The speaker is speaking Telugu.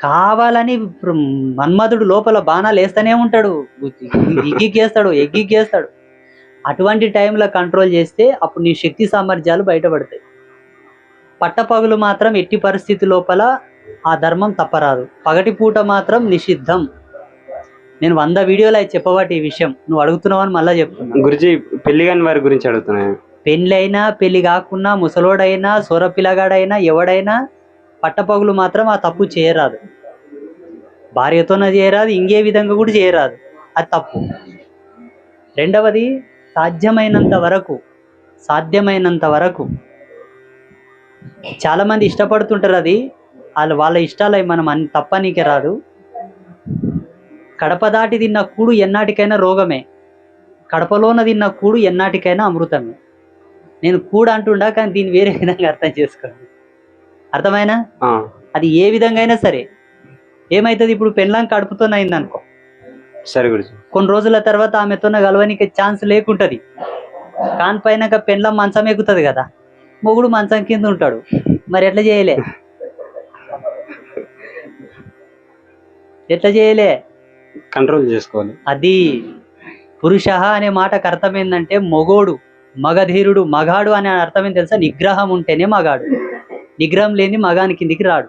కావాలని ఇప్పుడు మన్మధుడు లోపల బాణాలు వేస్తూనే ఉంటాడు, ఎగ్గికేస్తాడు ఎగ్గికేస్తాడు. అటువంటి టైంలో కంట్రోల్ చేస్తే అప్పుడు నీ శక్తి సామర్థ్యాలు బయటపడతాయి. పట్టపగులు మాత్రం ఎట్టి పరిస్థితి లోపల ఆ ధర్మం తప్పరాదు, పగటి పూట మాత్రం నిషిద్ధం. నేను 100 వీడియోలు అయితే చెప్పబట్టి ఈ విషయం నువ్వు అడుగుతున్నావని మళ్ళీ చెప్తున్నా. గురుజీ పెళ్లి కాని వారి గురించి అడుగుతున్నాను. పెళ్ళి అయినా పెళ్లి కాకున్నా ముసలోడైనా సొర పిల్లగాడైనా ఎవడైనా పట్టపగులు మాత్రం ఆ తప్పు చేయరాదు. భార్యతోనే చేయరాదు, ఇంకే విధంగా కూడా చేయరాదు, అది తప్పు. రెండవది సాధ్యమైనంత వరకు చాలామంది ఇష్టపడుతుంటారు, అది వాళ్ళ ఇష్టాలు మనం తప్పనీకే రాదు. కడప దాటి తిన్న కూడు ఎన్నాటికైనా రోగమే, కడపలోన తిన్న కూడు ఎన్నాటికైనా అమృతమే. నేను కూడు అంటుండా కానీ దీన్ని వేరే విధంగా అర్థం చేసుకోండి, అర్థమైనా? అది ఏ విధంగా అయినా సరే ఏమవుతుంది, ఇప్పుడు పెళ్ళాం కడుపుతోనే అయింది అనుకో, సరే గురుజీ, కొన్ని రోజుల తర్వాత ఆమెతోన కలవనికి ఛాన్స్ లేకుంటది. కానిపోయినాక పెళ్ళం మంచం ఎక్కుతుంది కదా, మొగుడు మంచం కింద ఉంటాడు, మరి ఎట్లా చేయలే కంట్రోల్ చేసుకోవాలి. అది పురుష అనే మాటకు అర్థం ఏంటంటే మొగోడు, మగధీరుడు, మగాడు అనే అర్థం ఏం తెలుసా? నిగ్రహం ఉంటేనే మగాడు, నిగ్రహం లేని మగాని కిందికి రాడు.